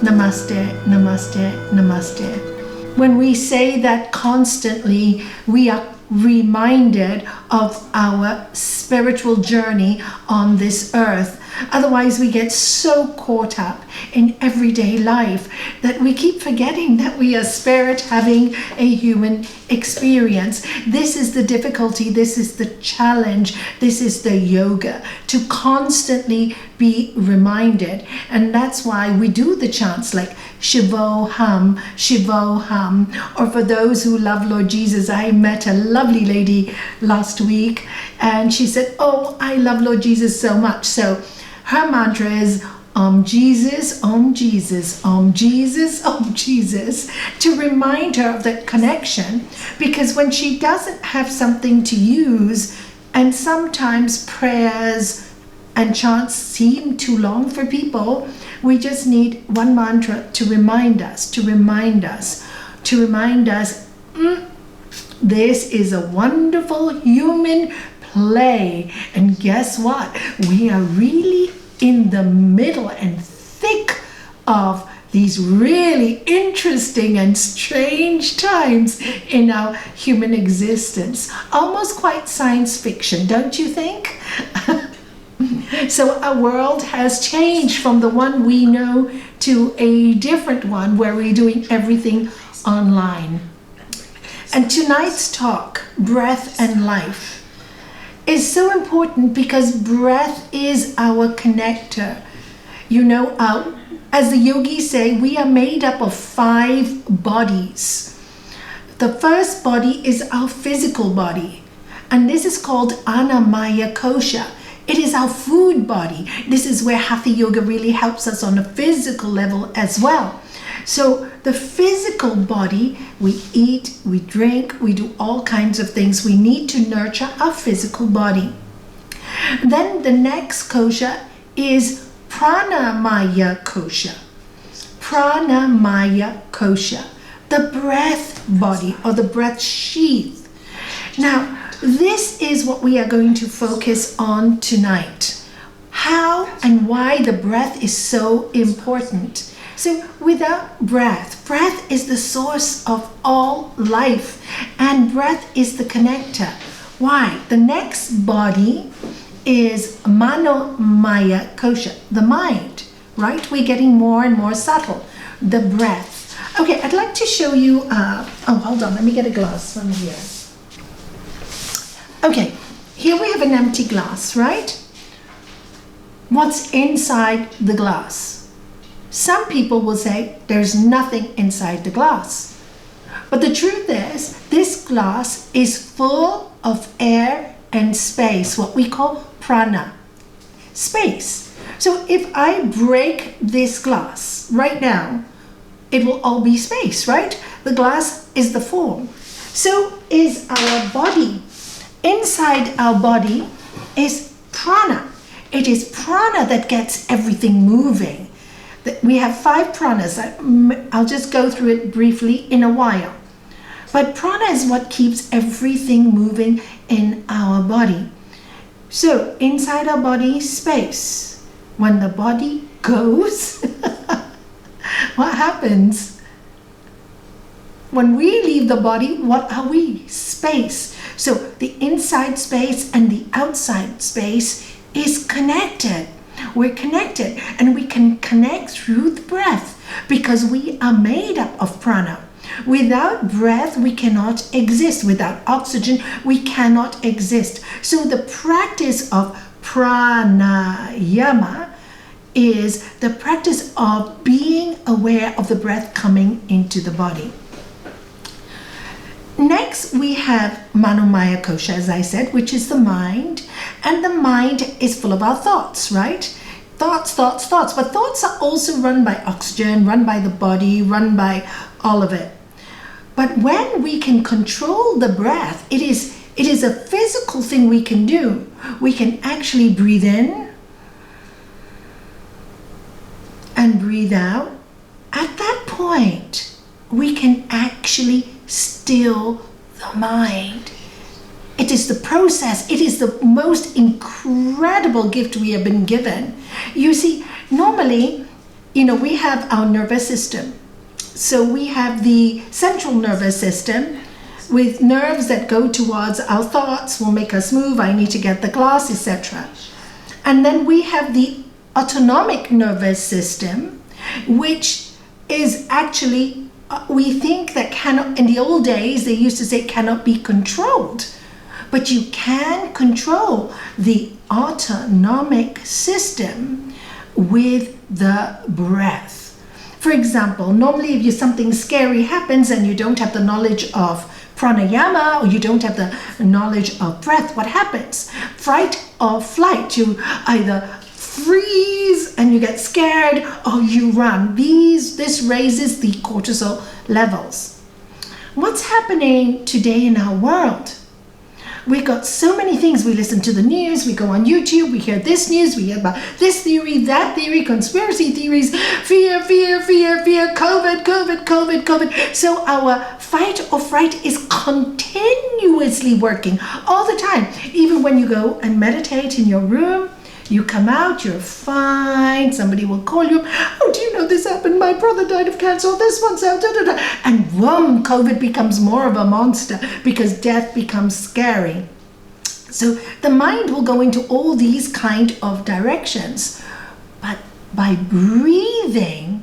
Namaste, namaste, namaste. When we say that constantly, we are reminded of our spiritual journey on this earth. Otherwise, we get so caught up in everyday life that we keep forgetting that we are spirit having a human experience. This is the difficulty, this is the challenge, this is the yoga, to constantly be reminded. And that's why we do the chants like Shivoham, Shivoham. Or for those who love Lord Jesus, I met a lovely lady last week and she said, oh, I love Lord Jesus so much. So her mantra is Jesus, Jesus, Jesus, Jesus, to remind her of that connection, because when she doesn't have something to use, and sometimes prayers and chants seem too long for people, we just need one mantra to remind us, this is a wonderful human play. And guess what? We are really in the middle and thick of these really interesting and strange times in our human existence. Almost quite science fiction, don't you think? So our world has changed from the one we know to a different one where we're doing everything online. And tonight's talk, Breath and Life, is so important because breath is our connector. You know, as the yogis say, we are made up of 5 bodies. The first body is our physical body, and this is called Annamaya Kosha. It is our food body. This is where Hatha Yoga really helps us on a physical level as well. So the physical body, we eat, we drink, we do all kinds of things. We need to nurture our physical body. Then the next kosha is Pranayama kosha. Pranayama kosha, the breath body or the breath sheath. Now, this is what we are going to focus on tonight. How and why the breath is so important. So without breath is the source of all life, and breath is the connector. Why? The next body is Manomaya Kosha, the mind, right? We're getting more and more subtle, the breath. Okay, I'd like to show you, hold on, let me get a glass from here. Okay, here we have an empty glass, right? What's inside the glass? Some people will say there's nothing inside the glass. But the truth is, this glass is full of air and space, what we call prana, space. So if I break this glass right now, it will all be space, right? The glass is the form. So is our body. Inside our body is prana. It is prana that gets everything moving. We have 5 pranas. I'll just go through it briefly in a while. But prana is what keeps everything moving in our body. So inside our body, space. When the body goes, what happens? When we leave the body, what are we? Space. So the inside space and the outside space is connected. We're connected, and we can connect through the breath because we are made up of prana. Without breath, we cannot exist. Without oxygen, we cannot exist. So the practice of pranayama is the practice of being aware of the breath coming into the body. Next, we have Manomaya Kosha, as I said, which is the mind. And the mind is full of our thoughts, right? Thoughts. But thoughts are also run by oxygen, run by the body, run by all of it. But when we can control the breath, it is a physical thing we can do. We can actually breathe in and breathe out. At that point, we can actually still the mind. It is the process. It is the most incredible gift we have been given. You see, normally we have our nervous system. So we have the central nervous system with nerves that go towards our thoughts, will make us move, I need to get the glass, etc. And then we have the autonomic nervous system, which is actually, we think that cannot, in the old days, they used to say cannot be controlled. But you can control the autonomic system with the breath. For example, normally if something scary happens and you don't have the knowledge of pranayama, or you don't have the knowledge of breath, what happens? Fright or flight. You either freeze and you get scared, or you run. This raises the cortisol levels. What's happening today in our world? We got so many things. We listen to the news, we go on YouTube, we hear this news, we hear about this theory, that theory, conspiracy theories, fear, COVID. So our fight or fright is continuously working all the time. Even when you go and meditate in your room, you come out, you're fine, somebody will call you, oh, do you know this happened? My brother died of cancer, this one's out, and boom, COVID becomes more of a monster because death becomes scary. So the mind will go into all these kind of directions, but by breathing,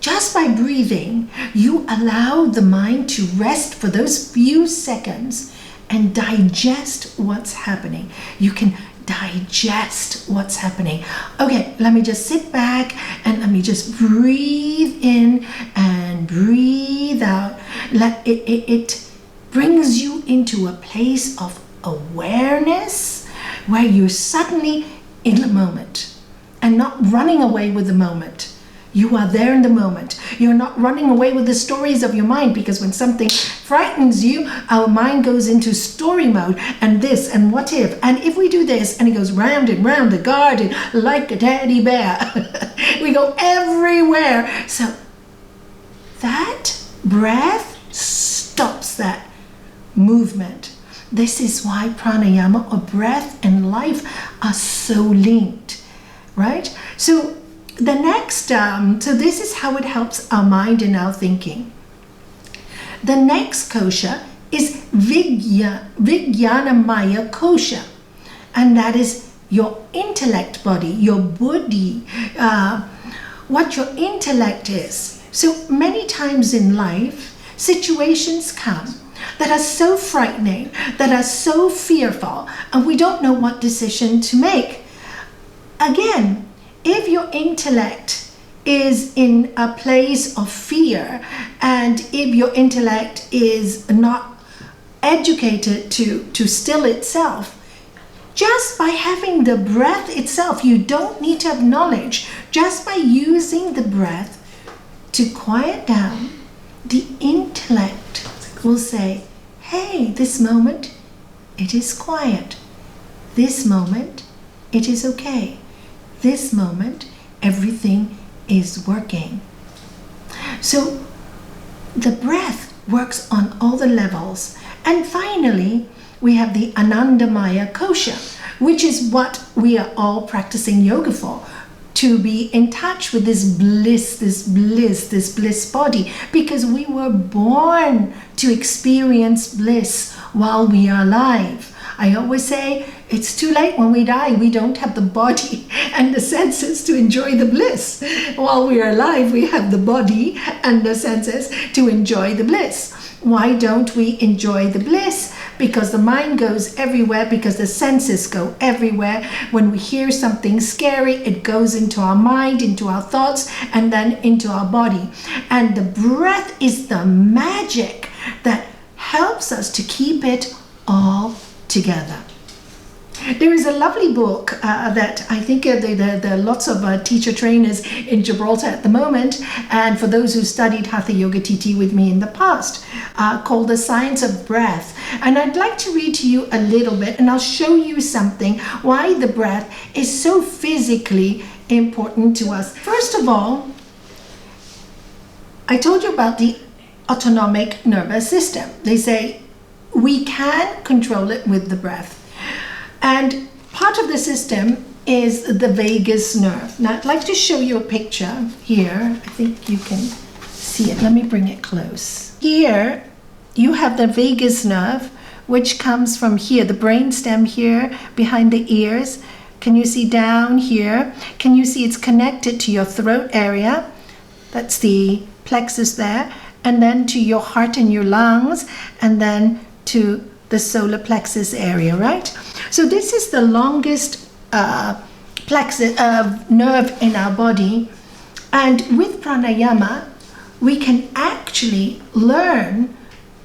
just by breathing, you allow the mind to rest for those few seconds and digest what's happening. You can digest what's happening. Okay, let me just sit back and let me just breathe in and breathe out. It brings you into a place of awareness where you're suddenly in the moment and not running away with the moment. You are there in the moment. You're not running away with the stories of your mind, because when something frightens you, our mind goes into story mode, and this, and what if, and if we do this, and it goes round and round the garden like a teddy bear. We go everywhere. So that breath stops that movement. This is why pranayama, or breath, and life are so linked, right? So the next, so this is how it helps our mind and our thinking. The next kosha is Vijnanamaya kosha, and that is your intellect body, your buddhi, what your intellect is. So many times in life, situations come that are so frightening, that are so fearful, and we don't know what decision to make. Again, if your intellect is in a place of fear, and if your intellect is not educated to still itself, just by having the breath itself, you don't need to have knowledge, just by using the breath to quiet down, the intellect will say, hey, this moment, it is quiet. This moment, it is okay. This moment, everything is working. So the breath works on all the levels. And finally, we have the Anandamaya kosha, which is what we are all practicing yoga for, to be in touch with this bliss body, because we were born to experience bliss while we are alive. I always say, it's too late when we die. We don't have the body and the senses to enjoy the bliss. While we are alive, we have the body and the senses to enjoy the bliss. Why don't we enjoy the bliss? Because the mind goes everywhere, because the senses go everywhere. When we hear something scary, it goes into our mind, into our thoughts, and then into our body. And the breath is the magic that helps us to keep it all together. There is a lovely book that I think there are lots of teacher trainers in Gibraltar at the moment, and for those who studied Hatha Yoga TT with me in the past, called The Science of Breath. And I'd like to read to you a little bit, and I'll show you something, why the breath is so physically important to us. First of all, I told you about the autonomic nervous system. They say we can control it with the breath. And part of the system is the vagus nerve. Now, I'd like to show you a picture here. I think you can see it. Let me bring it close. Here, you have the vagus nerve, which comes from here, the brain stem here, behind the ears. Can you see down here? Can you see it's connected to your throat area? That's the plexus there. And then to your heart and your lungs, and then to the solar plexus area, right? So this is the longest plexus nerve in our body. And with pranayama, we can actually learn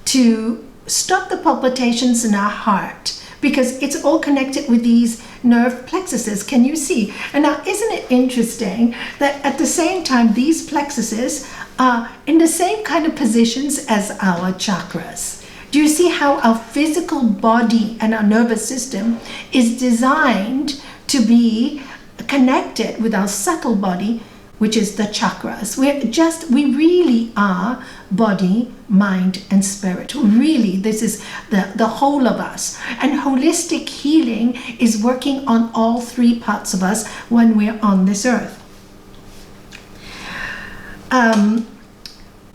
to stop the palpitations in our heart, because it's all connected with these nerve plexuses. Can you see? And now, isn't it interesting that at the same time, these plexuses are in the same kind of positions as our chakras? Do you see how our physical body and our nervous system is designed to be connected with our subtle body, which is the chakras? We really are body, mind, and spirit. Really, this is the whole of us. And holistic healing is working on all three parts of us when we're on this earth.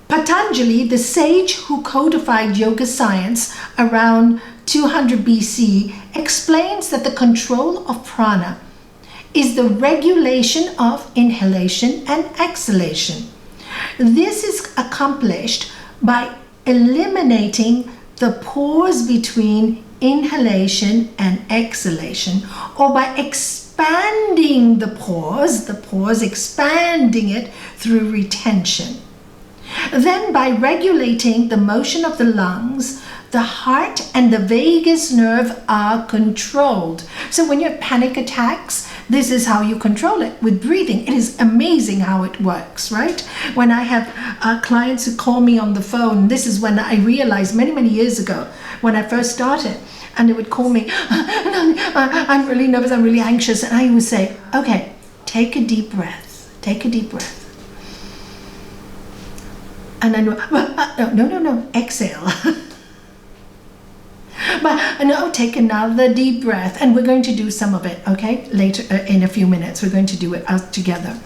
Patanjali, the sage who codified yoga science around 200 BC, explains that the control of prana is the regulation of inhalation and exhalation. This is accomplished by eliminating the pause between inhalation and exhalation, or by expanding the pause, expanding it through retention. Then by regulating the motion of the lungs, the heart and the vagus nerve are controlled. So when you have panic attacks, this is how you control it, with breathing. It is amazing how it works, right? When I have clients who call me on the phone, this is when I realized many years ago when I first started, and they would call me, I'm really nervous, I'm really anxious. And I would say, okay, take a deep breath, take a deep breath. And then, no, exhale. But no, take another deep breath, and we're going to do some of it, okay? Later, in a few minutes, we're going to do it out together.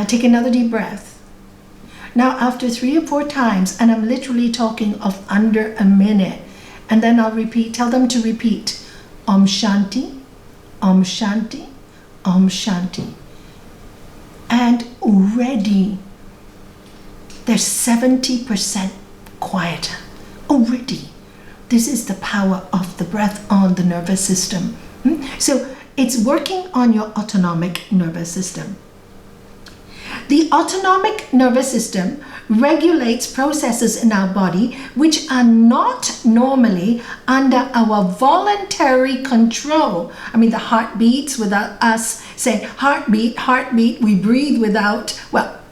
Take another deep breath. Now, after 3 or 4 times, and I'm literally talking of under a minute, and then I'll repeat, tell them to repeat, Om Shanti, Om Shanti, Om Shanti. And already, they're 70% quieter. Already. This is the power of the breath on the nervous system. So it's working on your autonomic nervous system. The autonomic nervous system regulates processes in our body which are not normally under our voluntary control. I mean, the heart beats without us saying, heartbeat, heartbeat. We breathe without,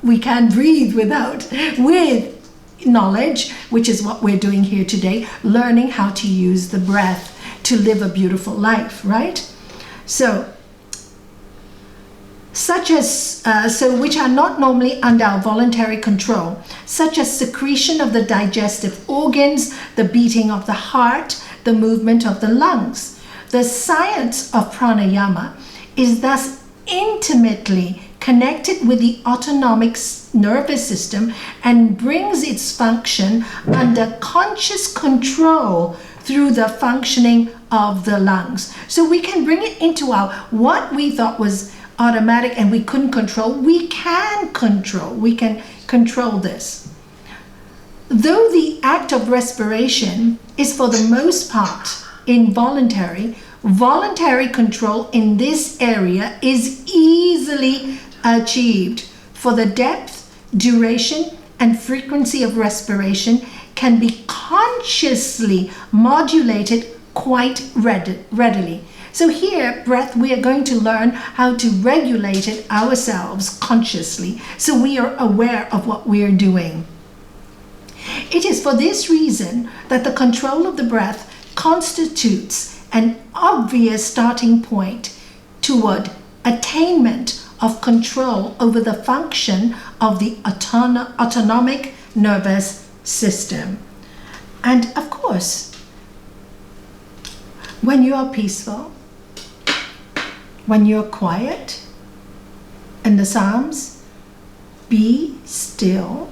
we can't breathe without, with knowledge, which is what we're doing here today, learning how to use the breath to live a beautiful life, right? So which are not normally under our voluntary control, such as secretion of the digestive organs, the beating of the heart, the movement of the lungs. The science of pranayama is thus intimately connected with the autonomic nervous system and brings its function under conscious control through the functioning of the lungs. So we can bring it into our, what we thought was automatic and we couldn't control, we can control this. Though the act of respiration is for the most part involuntary, voluntary control in this area is easily achieved, for the depth, duration, and frequency of respiration can be consciously modulated quite readily. So here, breath, we are going to learn how to regulate it ourselves consciously, so we are aware of what we are doing. It is for this reason that the control of the breath constitutes an obvious starting point toward attainment of control over the function of the autonomic nervous system. And of course, when you are peaceful, when you're quiet in the Psalms, be still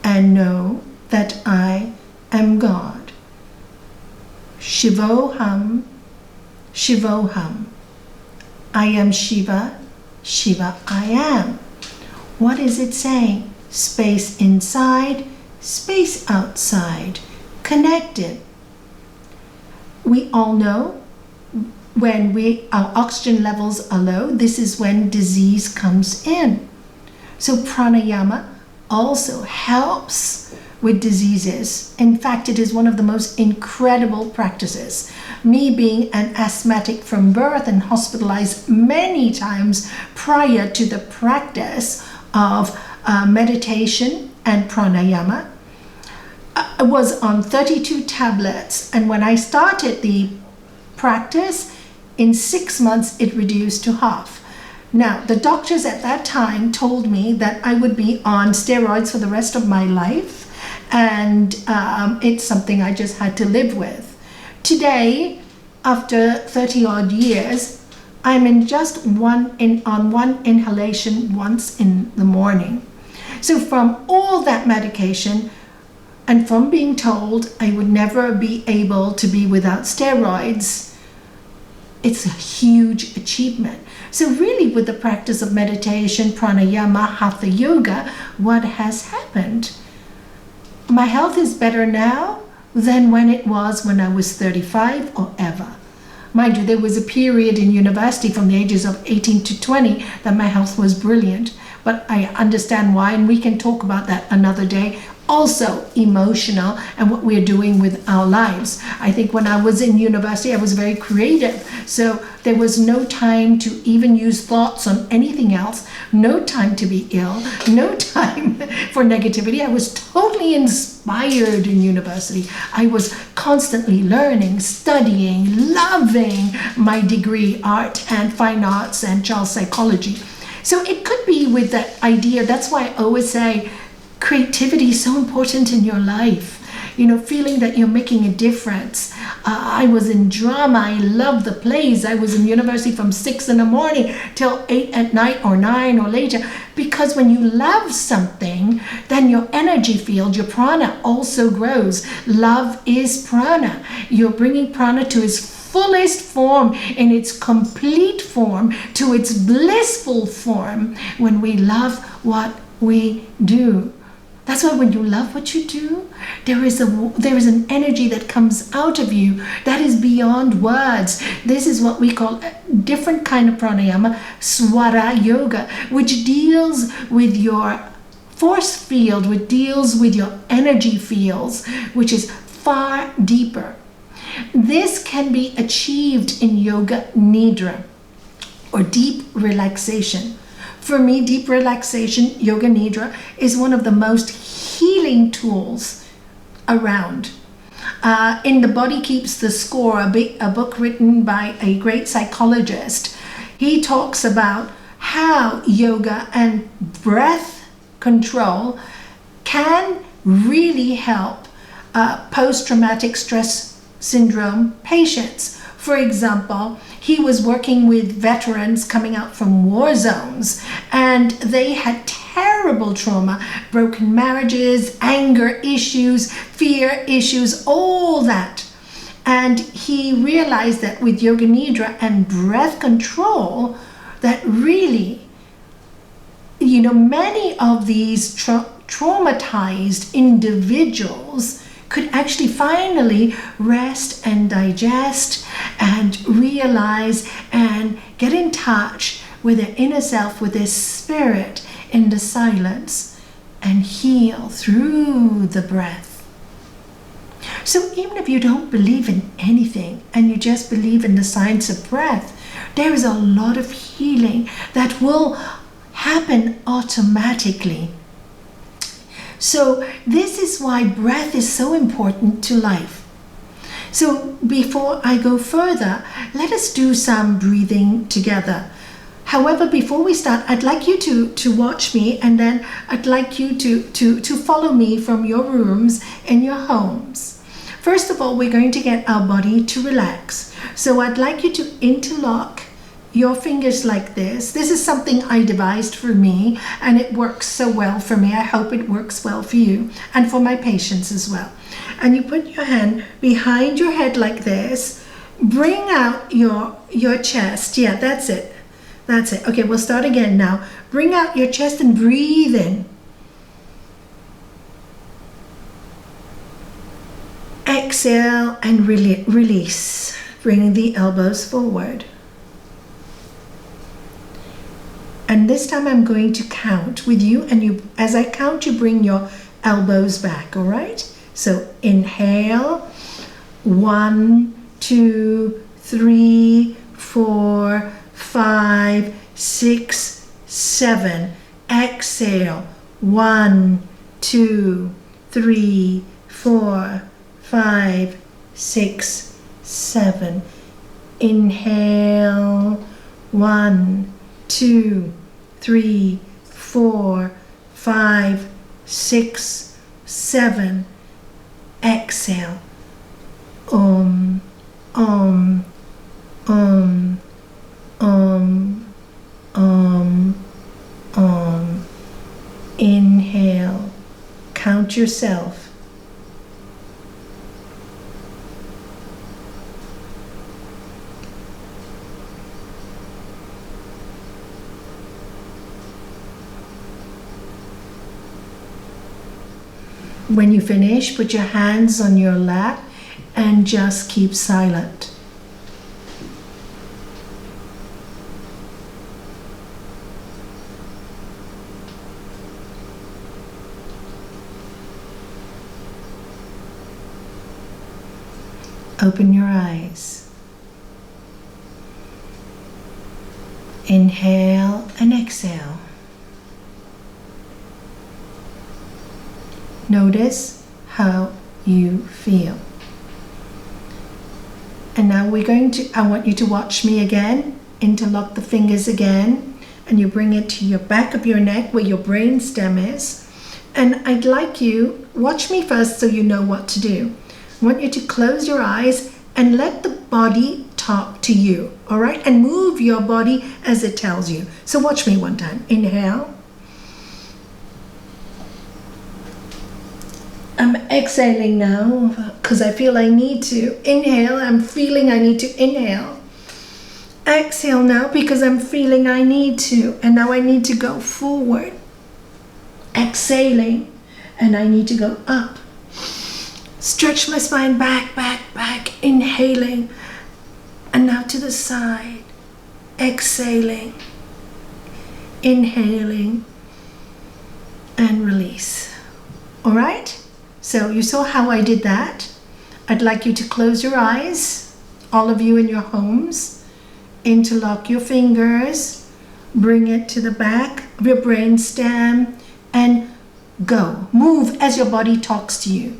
and know that I am God. Shivoham, Shivoham. I am Shiva, Shiva I am. What is it saying? Space inside, space outside, connected. We all know when our oxygen levels are low, this is when disease comes in. So pranayama also helps with diseases. In fact, it is one of the most incredible practices. Me being an asthmatic from birth and hospitalized many times prior to the practice of meditation and pranayama, I was on 32 tablets, and when I started the practice, in 6 months it reduced to half. Now, the doctors at that time told me that I would be on steroids for the rest of my life, and it's something I just had to live with. Today, after 30 odd years, I'm in just one inhalation once in the morning. So from all that medication, and from being told I would never be able to be without steroids, it's a huge achievement. So really, with the practice of meditation, pranayama, hatha yoga, what has happened? My health is better now than when it was when I was 35 or ever. Mind you, there was a period in university from the ages of 18 to 20 that my health was brilliant, but I understand why, and we can talk about that another day. Also emotional and what we're doing with our lives. I think when I was in university, I was very creative. So there was no time to even use thoughts on anything else, no time to be ill, no time for negativity. I was totally inspired in university. I was constantly learning, studying, loving my degree, art and fine arts and child psychology. So it could be with that idea. That's why I always say, creativity is so important in your life. You know, feeling that you're making a difference. I was in drama. I loved the plays. I was in university from 6 in the morning till 8 at night or 9 or later. Because when you love something, then your energy field, your prana also grows. Love is prana. You're bringing prana to its fullest form, in its complete form, to its blissful form when we love what we do. That's why when you love what you do, there is an energy that comes out of you that is beyond words. This is what we call a different kind of pranayama, swara yoga, which deals with your force field, which deals with your energy fields, which is far deeper. This can be achieved in yoga nidra, or deep relaxation. For me, deep relaxation, yoga nidra, is one of the most healing tools around. In The Body Keeps the Score, a book written by a great psychologist, he talks about how yoga and breath control can really help post-traumatic stress syndrome patients. For example, he was working with veterans coming out from war zones, and they had terrible trauma, broken marriages, anger issues, fear issues, all that. And he realized that with yoga nidra and breath control, that really, you know, many of these traumatized individuals could actually finally rest and digest and realize and get in touch with their inner self, with their spirit in the silence, and heal through the breath. So even if you don't believe in anything and you just believe in the science of breath, there is a lot of healing that will happen automatically. So this is why breath is so important to life. So before I go further, let us do some breathing together. However, before we start, I'd like you to watch me, and then I'd like you to follow me from your rooms and your homes. First of all, we're going to get our body to relax. So I'd like you to interlock your fingers like this. This is something I devised for me, and it works so well for me. I hope it works well for you and for my patients as well. And you put your hand behind your head like this. Bring out your chest. Yeah, that's it. That's it. Okay, we'll start again now. Bring out your chest and breathe in. Exhale and release. Bring the elbows forward. And this time I'm going to count with you, and you, as I count, you bring your elbows back, all right? So inhale, 1, 2, 3, 4, 5, 6, 7. Exhale, 1, 2, 3, 4, 5, 6, 7. Inhale, 1, 2, 3, 4, 5, 6, 7. Exhale. Om, om, om, om, om, om. Inhale. Count yourself. When you finish, put your hands on your lap and just keep silent. Open your eyes. Inhale and exhale. Notice how you feel. And now I want you to watch me again. Interlock the fingers again, and you bring it to your back of your neck where your brain stem is. And I'd like you, watch me first so you know what to do. I want you to close your eyes and let the body talk to you, all right? And move your body as it tells you. So watch me one time. Inhale. I'm exhaling now because I feel I need to. Inhale, I'm feeling I need to inhale. Exhale now because I'm feeling I need to. And now I need to go forward. Exhaling, and I need to go up. Stretch my spine back, back, back. Inhaling. And now to the side. Exhaling. Inhaling. And release. All right? So you saw how I did that. I'd like you to close your eyes, all of you in your homes. Interlock your fingers. Bring it to the back of your brain stem and go. Move as your body talks to you.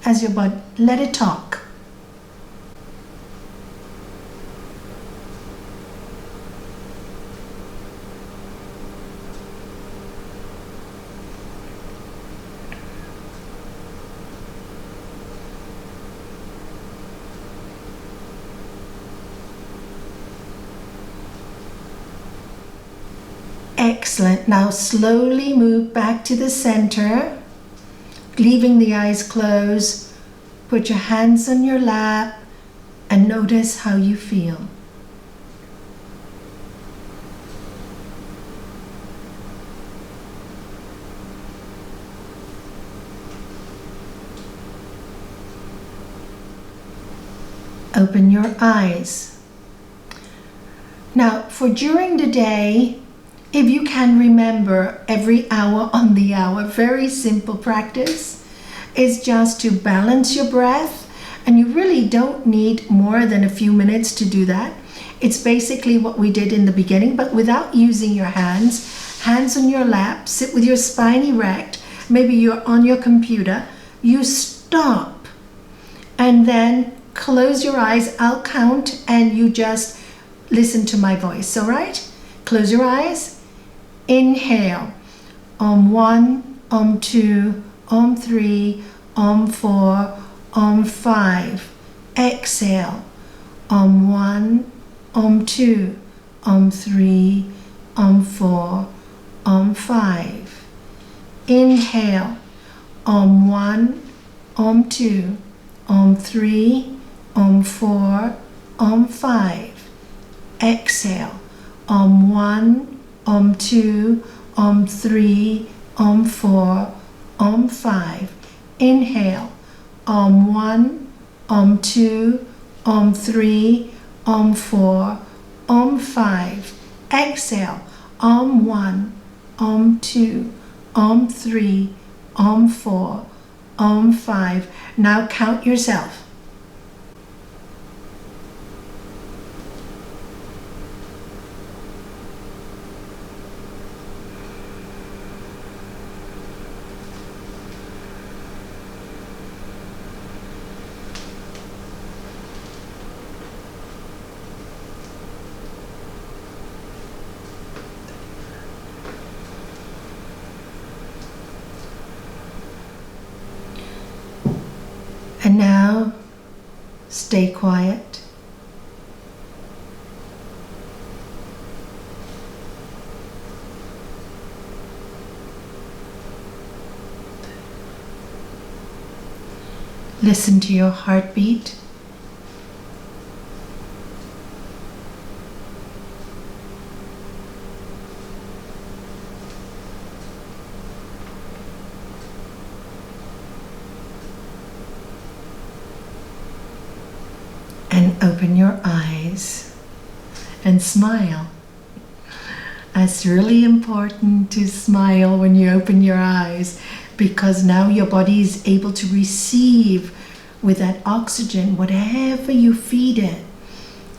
As your body, let it talk. Excellent. Now slowly move back to the center, leaving the eyes closed. Put your hands on your lap and notice how you feel. Open your eyes. Now, for during the day, if you can remember every hour on the hour, very simple practice is just to balance your breath, and you really don't need more than a few minutes to do that. It's basically what we did in the beginning, but without using your hands. Hands on your lap, sit with your spine erect, maybe you're on your computer. You stop and then close your eyes. I'll count and you just listen to my voice, all right? Close your eyes. Inhale. Om 1, Om 2, Om 3, Om 4, Om 5. Exhale. Om 1, Om 2, Om 3, Om 4, Om 5. Inhale, Om 1, Om 2, Om 3, Om 4, Om 5. Exhale, Om 1, Om 2, Om 3, Om 4, Om 5. Inhale, Om 1, Om 2, Om 3, Om 4, Om 5. Exhale, Om 1, Om 2, Om 3, Om 4, Om 5. Now count yourself. And now, stay quiet. Listen to your heartbeat. And open your eyes and smile. It's really important to smile when you open your eyes, because now your body is able to receive with that oxygen whatever you feed it.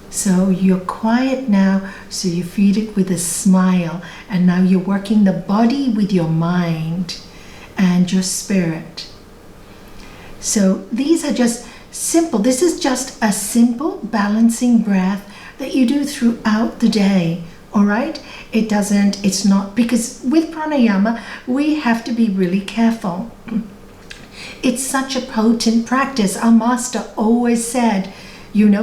So you're quiet now, so you feed it with a smile, and now you're working the body with your mind and your spirit. So these are just simple. This is just a simple balancing breath that you do throughout the day. All right? It's not, because with pranayama, we have to be really careful. It's such a potent practice. Our master always said,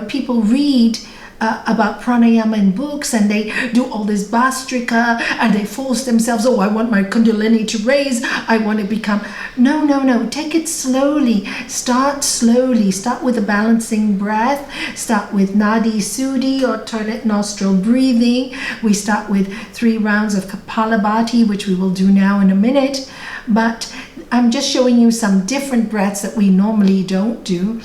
people read about pranayama in books, and they do all this bastrika, and they force themselves, I want my kundalini to raise, I want to become. No, take it slowly. Start slowly. Start with a balancing breath. Start with nadi suddhi, or alternate nostril breathing. We start with 3 rounds of kapalabhati, which we will do now in a minute, but I'm just showing you some different breaths that we normally don't do.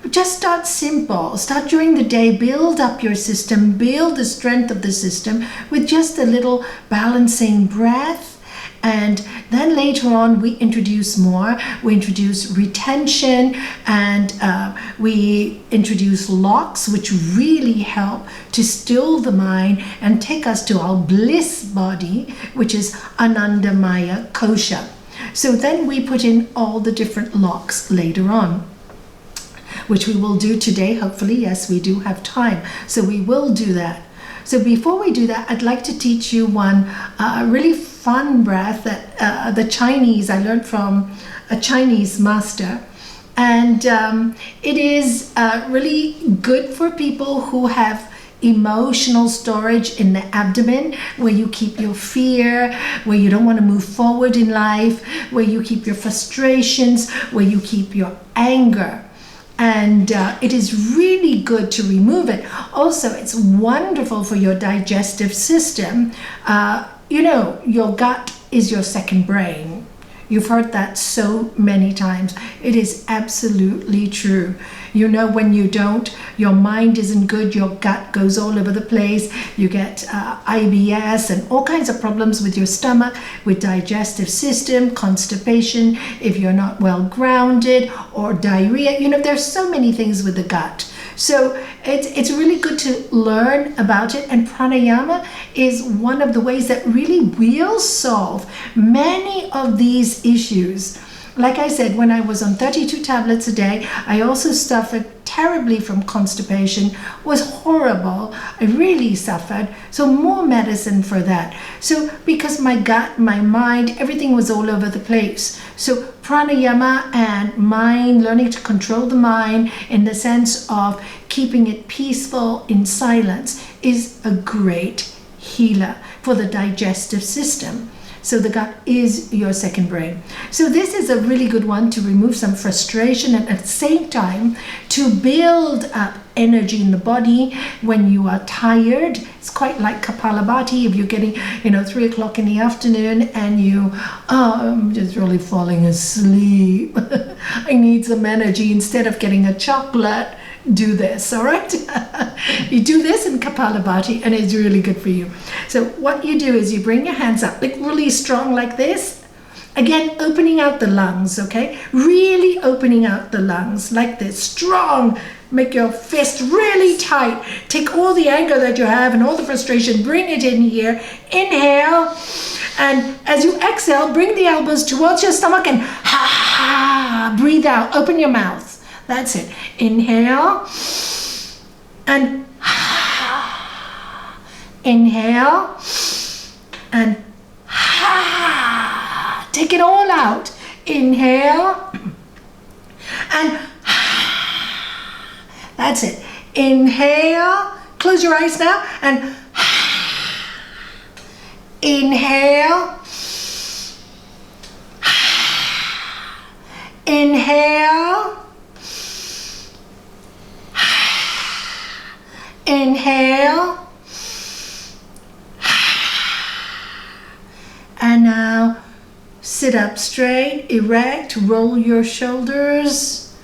Just start simple. Start during the day. Build up your system. Build the strength of the system with just a little balancing breath. And then later on, we introduce more. We introduce retention, and we introduce locks, which really help to still the mind and take us to our bliss body, which is Anandamaya Kosha. So then we put in all the different locks later on, which we will do today, hopefully. Yes, we do have time, so we will do that. So before we do that, I'd like to teach you one really fun breath that I learned from a Chinese master. And it is really good for people who have emotional storage in the abdomen, where you keep your fear, where you don't want to move forward in life, where you keep your frustrations, where you keep your anger. And it is really good to remove it. Also, it's wonderful for your digestive system. Your gut is your second brain. You've heard that so many times. It is absolutely true. When you don't, your mind isn't good, your gut goes all over the place. You get IBS and all kinds of problems with your stomach, with digestive system, constipation, if you're not well grounded, or diarrhea. There's so many things with the gut. So it's really good to learn about it, and pranayama is one of the ways that really will solve many of these issues. Like I said, when I was on 32 tablets a day, I also suffered terribly from constipation, was horrible. I really suffered. So more medicine for that. So because my gut, my mind, everything was all over the place. So pranayama and mind, learning to control the mind in the sense of keeping it peaceful in silence, is a great healer for the digestive system. So the gut is your second brain. So this is a really good one to remove some frustration and at the same time to build up energy in the body when you are tired. It's quite like Kapalabhati if you're getting 3 o'clock in the afternoon and you I'm just really falling asleep. I need some energy. Instead of getting a chocolate, do this, all right? You do this in Kapalabhati and it's really good for you. So what you do is you bring your hands up, like really strong like this. Again, opening out the lungs, okay? Really opening out the lungs like this, strong. Make your fist really tight. Take all the anger that you have and all the frustration, bring it in here. Inhale. And as you exhale, bring the elbows towards your stomach and breathe out. Open your mouth. That's it. Inhale and inhale and take it all out. Inhale and that's it. Inhale. Close your eyes now and inhale. Inhale. Inhale. And now sit up straight, erect, roll your shoulders.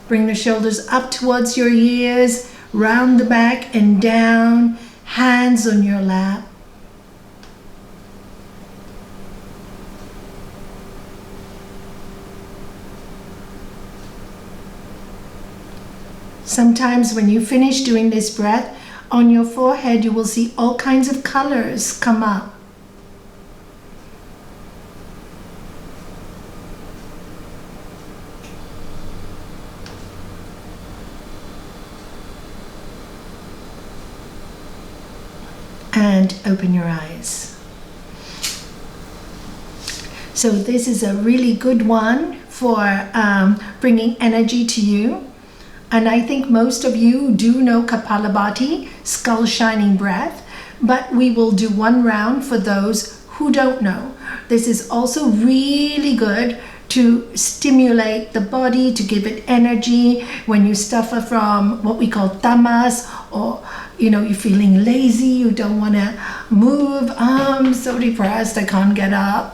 Bring the shoulders up towards your ears, round the back and down, hands on your lap. Sometimes when you finish doing this breath, on your forehead you will see all kinds of colors come up. And open your eyes. So this is a really good one for bringing energy to you. And I think most of you do know Kapalabhati, skull shining breath, but we will do one round for those who don't know. This is also really good to stimulate the body, to give it energy when you suffer from what we call tamas, or you're feeling lazy, you don't want to move, I'm so depressed, I can't get up,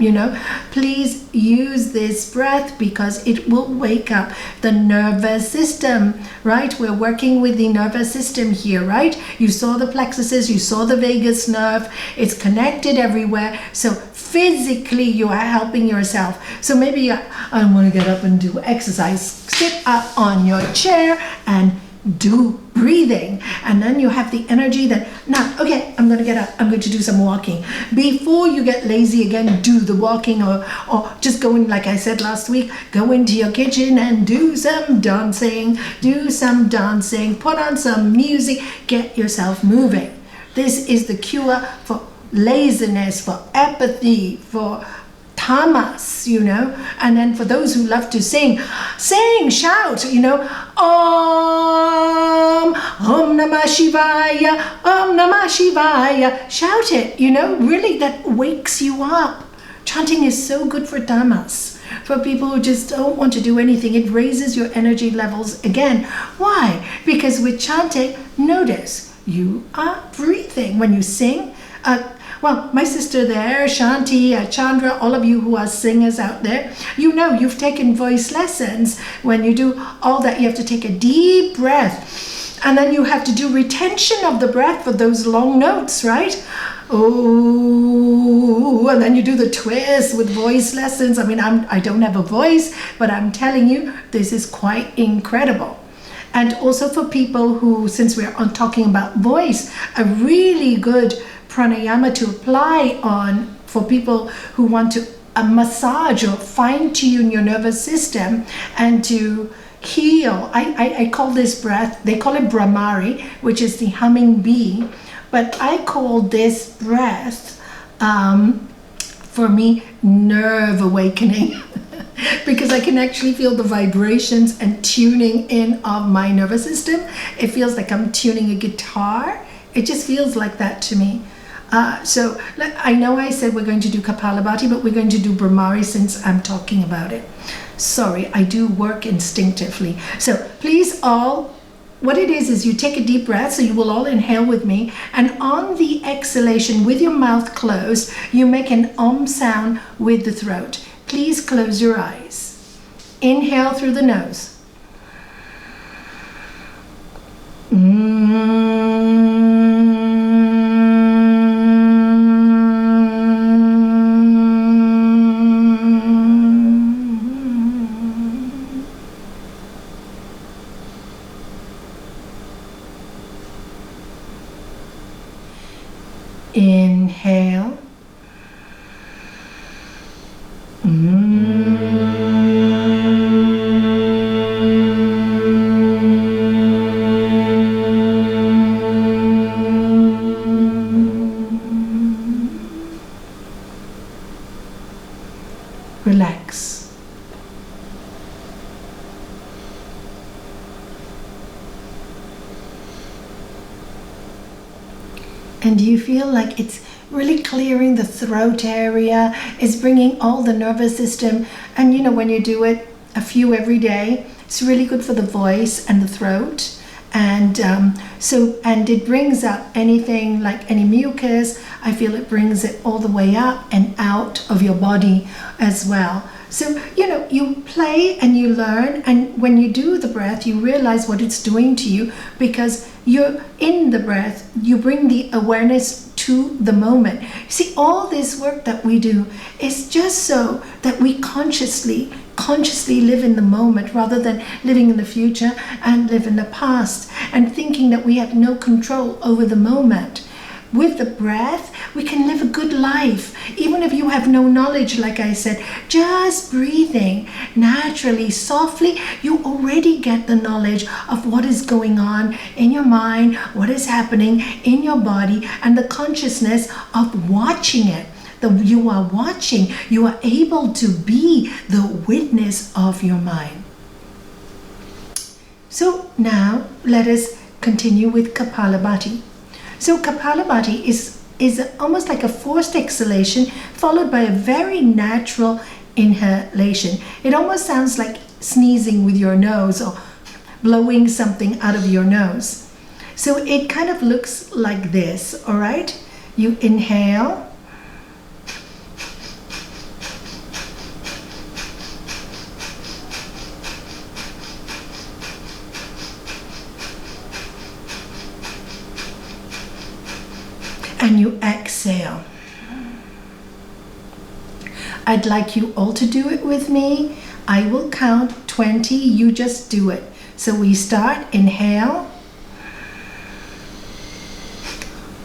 Please use this breath because it will wake up the nervous system, right? We're working with the nervous system here, right? You saw the plexuses, you saw the vagus nerve, it's connected everywhere. So physically you are helping yourself. So maybe I want to get up and do exercise. Sit up on your chair and do breathing, and then you have the energy that okay, I'm going to get up, I'm going to do some walking. Before you get lazy again, do the walking, or just go in, like I said last week, go into your kitchen and do some dancing, put on some music, get yourself moving. This is the cure for laziness, for apathy, for tamas, and then for those who love to sing, shout, Om Namah Shivaya, Om Namah Shivaya, shout it, really that wakes you up. Chanting is so good for tamas, for people who just don't want to do anything. It raises your energy levels again. Why? Because with chanting, notice you are breathing when you sing. Well, my sister there, Shanti, Chandra, all of you who are singers out there, you've taken voice lessons. When you do all that, you have to take a deep breath. And then you have to do retention of the breath for those long notes, right? Oh, and then you do the twist with voice lessons. I don't have a voice, but I'm telling you, this is quite incredible. And also for people who, since we're talking about voice, a really good pranayama to apply on for people who want to massage or fine-tune your nervous system and to heal. I call this breath, they call it Brahmari, which is the humming bee, but I call this breath, for me, nerve awakening. Because I can actually feel the vibrations and tuning in of my nervous system. It feels like I'm tuning a guitar. It just feels like that to me. So I know I said we're going to do Kapalabhati, but we're going to do Brahmari since I'm talking about it. Sorry, I do work instinctively. So please all, what it is you take a deep breath, so you will all inhale with me, and on the exhalation with your mouth closed, you make an Om sound with the throat. Please close your eyes. Inhale through the nose. Inhale. Relax. And do you feel like it's really clearing the throat area? It's bringing all the nervous system. And you know, when you do it a few every day, it's really good for the voice and the throat. And and it brings up anything like any mucus. I feel it brings it all the way up and out of your body as well. So, you know, you play and you learn, and when you do the breath, you realize what it's doing to you, because you're in the breath, you bring the awareness to the moment. See, all this work that we do is just so that we consciously live in the moment, rather than living in the future and live in the past and thinking that we have no control over the moment. With the breath, we can live a good life. Even if you have no knowledge, like I said, just breathing naturally, softly, you already get the knowledge of what is going on in your mind, what is happening in your body, and the consciousness of watching it. You are watching, you are able to be the witness of your mind. So now let us continue with Kapalabhati. So Kapalabhati is almost like a forced exhalation followed by a very natural inhalation. It almost sounds like sneezing with your nose or blowing something out of your nose. So it kind of looks like this, all right? You inhale. And you exhale. I'd like you all to do it with me. I will count 20. You just do it. So we start. Inhale.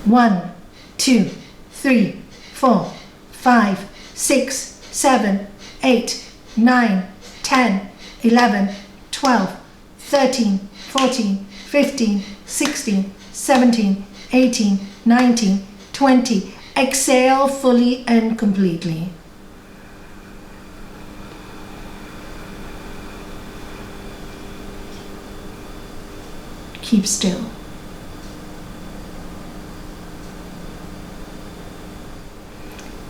1, 2, 3, 4, 5, 6, 7, 8, 9, 10, 11, 12, 13, 14, 15, 16, 17, 18, 19, 20. Exhale fully and completely. Keep still.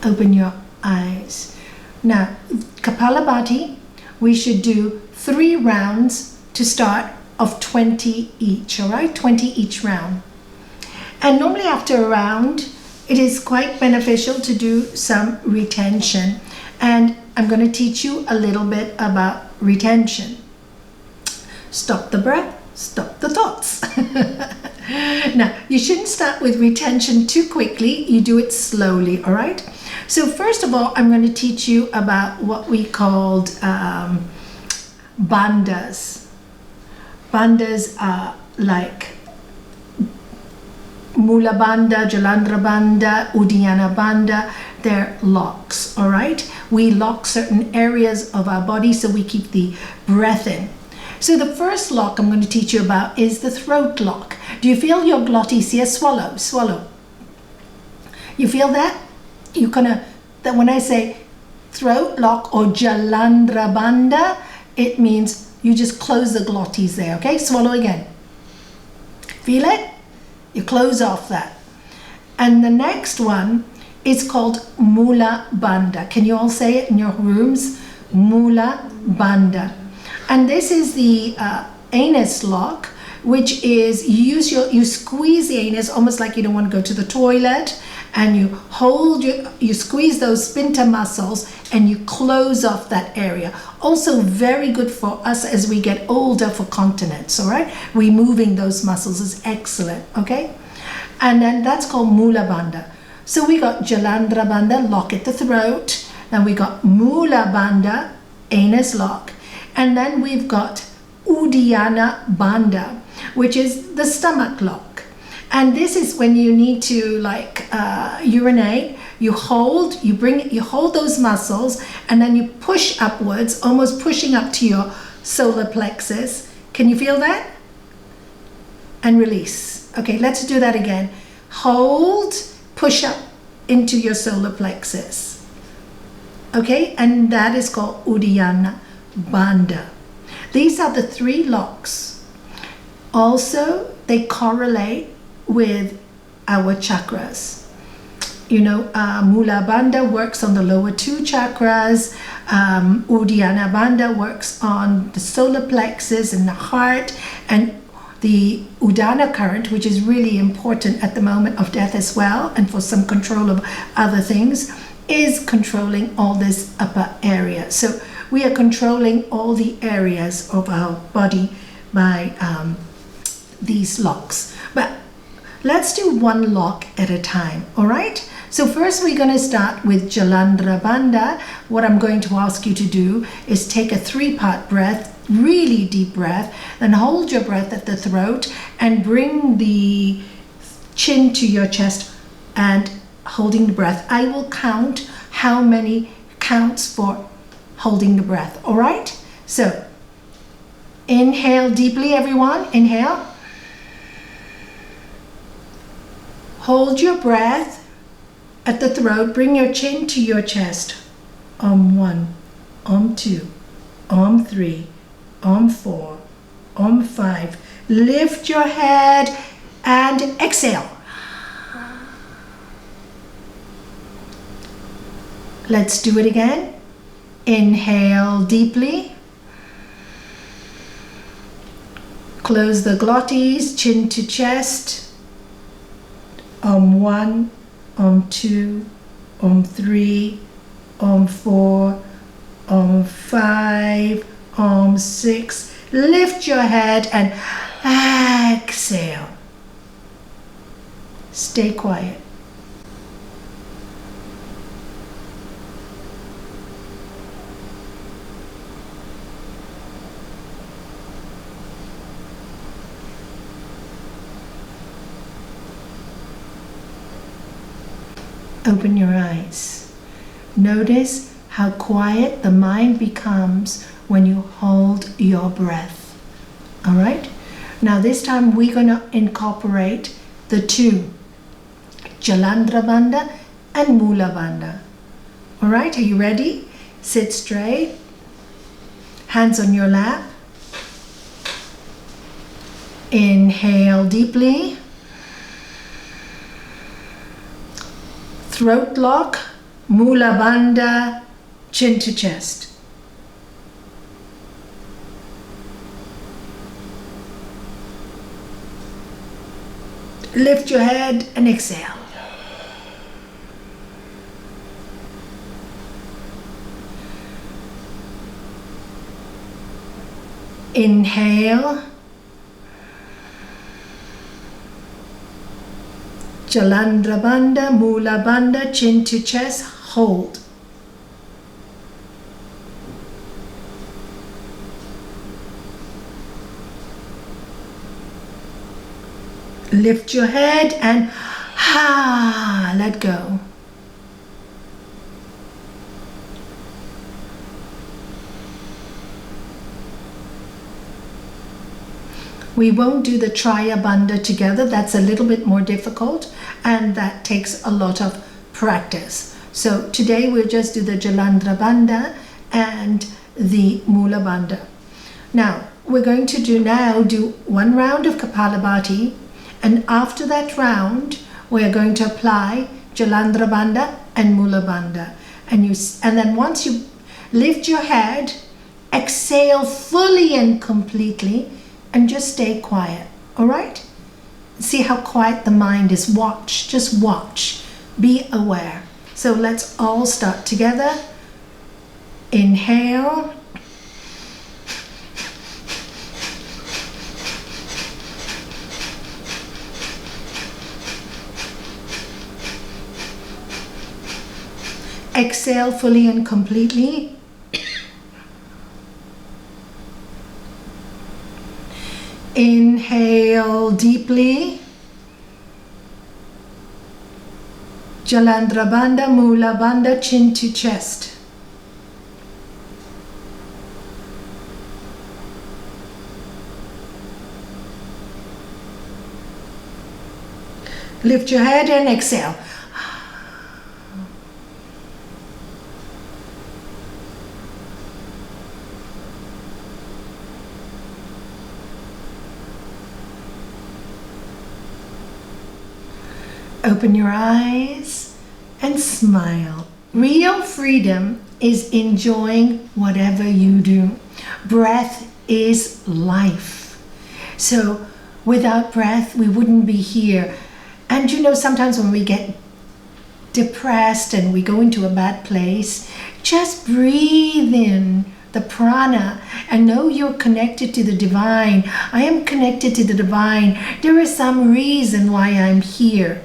Open your eyes. Now, Kapalabhati, we should do 3 rounds to start of 20 each, all right? 20 each round. And normally after a round, it is quite beneficial to do some retention. And I'm going to teach you a little bit about retention. Stop the breath, stop the thoughts. Now, you shouldn't start with retention too quickly. You do it slowly, all right? So first of all, I'm going to teach you about what we called bandhas. Bandhas are like Mula Bandha, Jalandhara Bandha, Uddiyana Bandha. They're locks, all right? We lock certain areas of our body so we keep the breath in. So the first lock I'm going to teach you about is the throat lock. Do you feel your glottis here? Swallow, swallow. You feel that? You're gonna, that when I say throat lock or Jalandhara Bandha, it means you just close the glottis there, okay? Swallow again. Feel it? You close off that. And the next one is called Mula Bandha. Can you all say it in your rooms? Mula Bandha. And this is the anus lock, which is you squeeze the anus almost like you don't want to go to the toilet, and you squeeze those sphincter muscles and you close off that area. Also very good for us as we get older for continence, all right? Removing those muscles is excellent, okay? And then that's called Mula Bandha. So we got Jalandhara Bandha, lock at the throat. Then we got Mula Bandha, anus lock. And then we've got Uddiyana Bandha, which is the stomach lock. And this is when you need to urinate. You hold those muscles, and then you push upwards, almost pushing up to your solar plexus. Can you feel that? And release. Okay, let's do that again. Hold, push up into your solar plexus. Okay, and that is called Uddiyana Bandha. These are the 3 locks. Also, they correlate with our chakras. You know, Mula Bandha works on the lower 2 chakras. Uddiyana Bandha works on the solar plexus and the heart, and the Udana current, which is really important at the moment of death as well, and for some control of other things, is controlling all this upper area. So we are controlling all the areas of our body by these locks. But let's do one lock at a time, all right? So first we're going to start with Jalandhara Bandha. What I'm going to ask you to do is take a 3-part breath, really deep breath, then hold your breath at the throat and bring the chin to your chest and holding the breath. I will count how many counts for holding the breath, all right? So inhale deeply, everyone. Inhale. Hold your breath at the throat. Bring your chin to your chest. Om 1, Om 2, Om 3, Om 4, Om 5. Lift your head and exhale. Let's do it again. Inhale deeply. Close the glottis, chin to chest. Om 1, Om 2, Om 3, Om 4, Om 5, Om 6. Lift your head and exhale. Stay quiet. Open your eyes. Notice how quiet the mind becomes when you hold your breath. All right? Now this time we're going to incorporate the 2, Jalandhara Bandha and Mula Bandha. All right? Are you ready? Sit straight. Hands on your lap. Inhale deeply. Throat lock, Mula Bandha, chin to chest. Lift your head and exhale. Inhale. Jalandhara Bandha, Mula Bandha, chin to chest, hold. Lift your head and let go. We won't do the Triyabandha together. That's a little bit more difficult, and that takes a lot of practice. So today we'll just do the Jalandhara Bandha and the Mula Bandha. Now, we're going to do one round of Kapalabhati, and after that round, we're going to apply Jalandhara Bandha and Mula Bandha. And then once you lift your head, exhale fully and completely, and just stay quiet, all right? See how quiet the mind is. Watch, just watch. Be aware. So let's all start together. Inhale. Exhale fully and completely. Inhale deeply. Jalandhara Bandha, Mula Bandha, chin to chest. Lift your head and exhale. Open your eyes and smile. Real freedom is enjoying whatever you do. Breath is life. So without breath, we wouldn't be here. And sometimes when we get depressed and we go into a bad place, just breathe in the prana and know you're connected to the divine. I am connected to the divine. There is some reason why I'm here.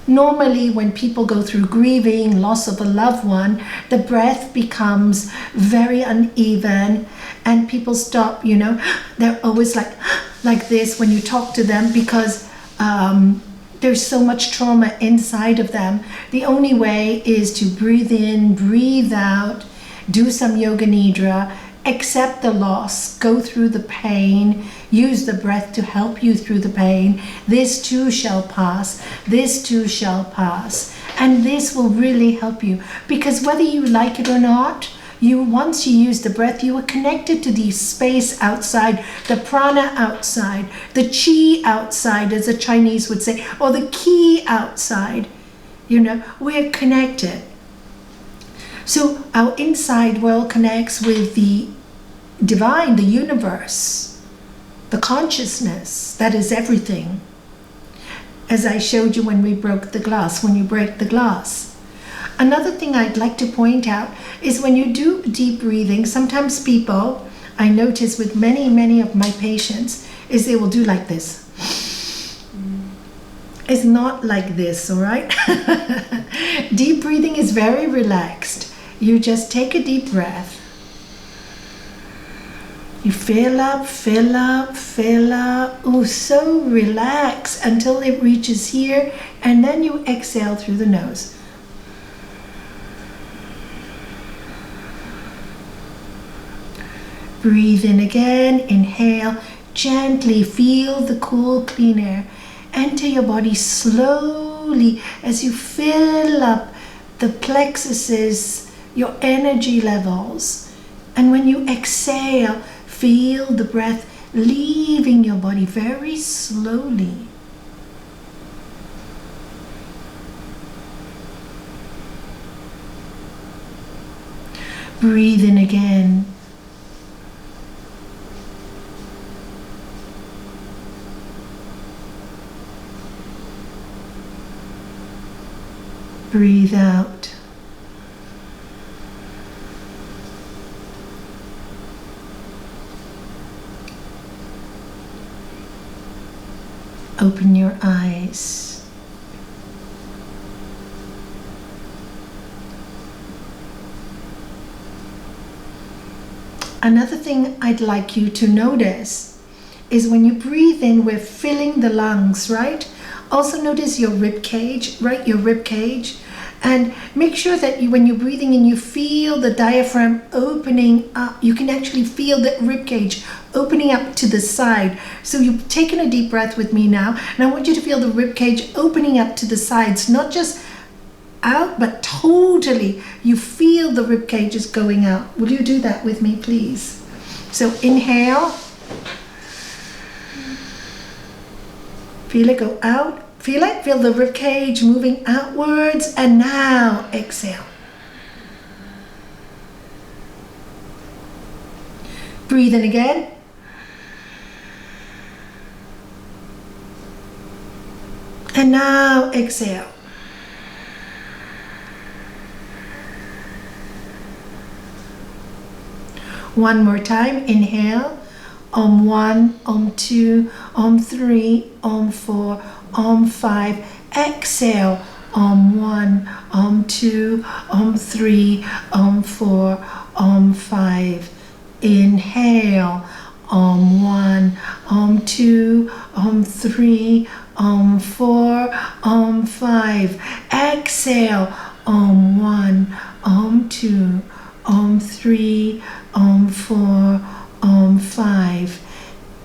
Normally, when people go through grieving, loss of a loved one, the breath becomes very uneven and people stop, they're always like this when you talk to them because there's so much trauma inside of them. The only way is to breathe in, breathe out, do some yoga nidra, accept the loss, go through the pain, use the breath to help you through the pain. This too shall pass. This too shall pass. And this will really help you because whether you like it or not, once you use the breath, you are connected to the space outside, the prana outside, the chi outside, as the Chinese would say, or the ki outside. We're connected. So our inside world connects with the divine, the universe, the consciousness that is everything. As I showed you when we broke the glass, when you break the glass. Another thing I'd like to point out is when you do deep breathing, sometimes people, I notice with many of my patients, is they will do like this. It's not like this, all right? Deep breathing is very relaxed. You just take a deep breath. You fill up, fill up, fill up. Oh, so relax until it reaches here, and then you exhale through the nose. Breathe in again, inhale, gently feel the cool, clean air. Enter your body slowly as you fill up the plexuses, your energy levels. And when you exhale, feel the breath leaving your body very slowly. Breathe in again. Breathe out. Open your eyes. Another thing I'd like you to notice is when you breathe in, we're filling the lungs, right? Also notice your rib cage, right? Your rib cage. And make sure that when you're breathing in, you feel the diaphragm opening up. You can actually feel the rib cage opening up to the side. So you've taken a deep breath with me now, and I want you to feel the rib cage opening up to the sides, not just out, but totally. You feel the rib cage is going out. Will you do that with me, please? So inhale. Feel it go out. Feel it? Feel the rib cage moving outwards. And now exhale. Breathe in again. And now exhale. One more time. Inhale. Om 1, Om 2, Om 3, Om 4, Om 5. Exhale. Om 1, Om 2, Om 3, Om 4, Om 5. Inhale. Om 1, Om 2, Om 3, Om 4, Om 5. Exhale. Om 1, Om 2, Om 3, Om 4, Om 5.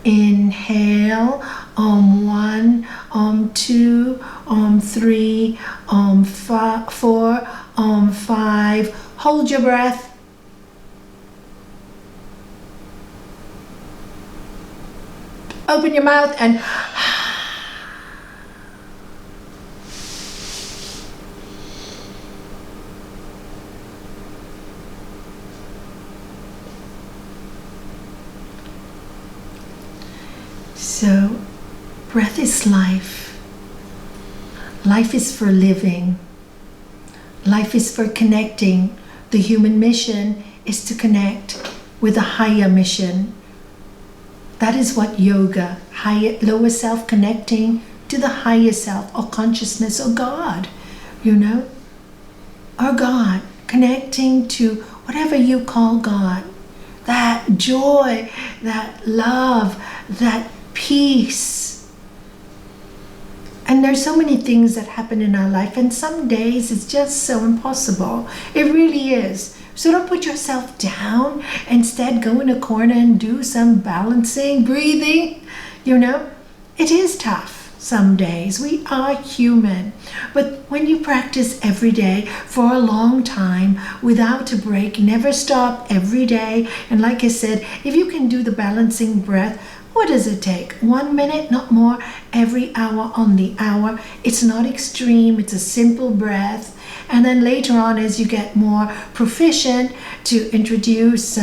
Inhale. Om 1, Om 2, Om 3, Om 4, Om 5. Hold your breath. Open your mouth and so, breath is life. Life is for living. Life is for connecting. The human mission is to connect with a higher mission. That is what yoga, higher, lower self connecting to the higher self or consciousness or God, or God, connecting to whatever you call God. That joy, that love, that peace. And there's so many things that happen in our life, and some days it's just so impossible. It really is. So don't put yourself down. Instead, go in a corner and do some balancing, breathing. It is tough some days. We are human. But when you practice every day for a long time without a break, never stop every day. And like I said, if you can do the balancing breath, what does it take? 1 minute, not more, every hour on the hour. It's not extreme. It's a simple breath. And then later on, as you get more proficient, to introduce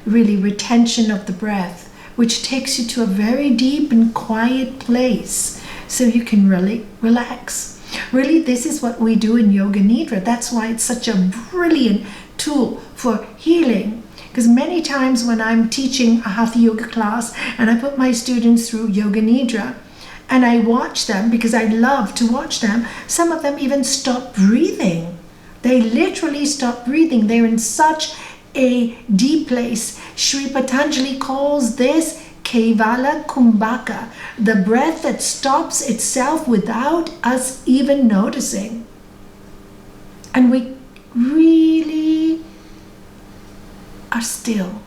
really retention of the breath, which takes you to a very deep and quiet place so you can really relax. Really, this is what we do in Yoga Nidra. That's why it's such a brilliant tool for healing. Because many times when I'm teaching a Hatha Yoga class and I put my students through Yoga Nidra, and I watch them because I love to watch them. Some of them even stop breathing. They literally stop breathing. They're in such a deep place. Sri Patanjali calls this Kevala Kumbhaka, the breath that stops itself without us even noticing. And we really are still.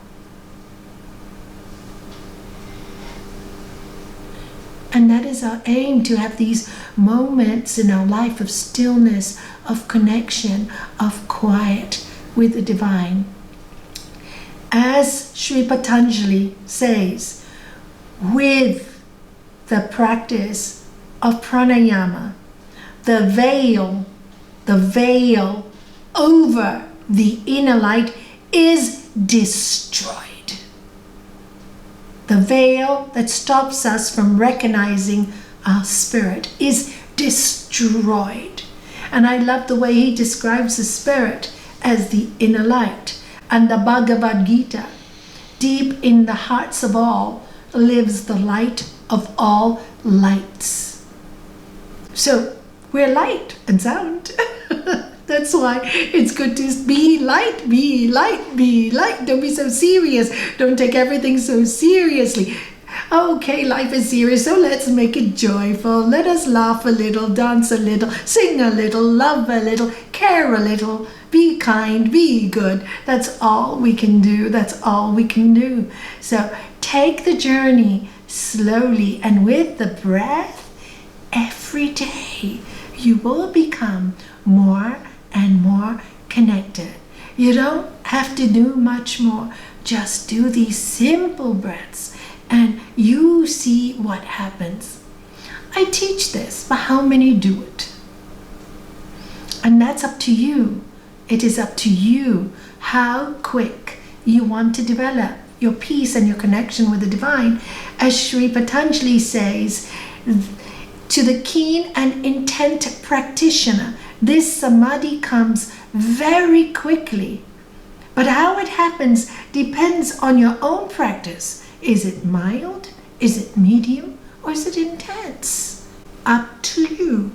And that is our aim, to have these moments in our life of stillness, of connection, of quiet with the divine. As Sri Patanjali says, with the practice of pranayama, the veil over the inner light is destroyed. The veil that stops us from recognizing our spirit is destroyed. And I love the way he describes the spirit as the inner light. And the Bhagavad Gita, deep in the hearts of all, lives the light of all lights. So we're light and sound. That's why it's good to be light, be light, be light. Don't be so serious. Don't take everything so seriously. Okay, life is serious, so let's make it joyful. Let us laugh a little, dance a little, sing a little, love a little, care a little, be kind, be good. That's all we can do. That's all we can do. So take the journey slowly, and with the breath, every day you will become more and more connected. You don't have to do much more. Just do these simple breaths and you see what happens. I teach this, but how many do it? And that's up to you. It is up to you how quick you want to develop your peace and your connection with the divine. As Sri Patanjali says, to the keen and intent practitioner, this samadhi comes very quickly. But how it happens depends on your own practice. Is it mild? Is it medium? Or is it intense? Up to you.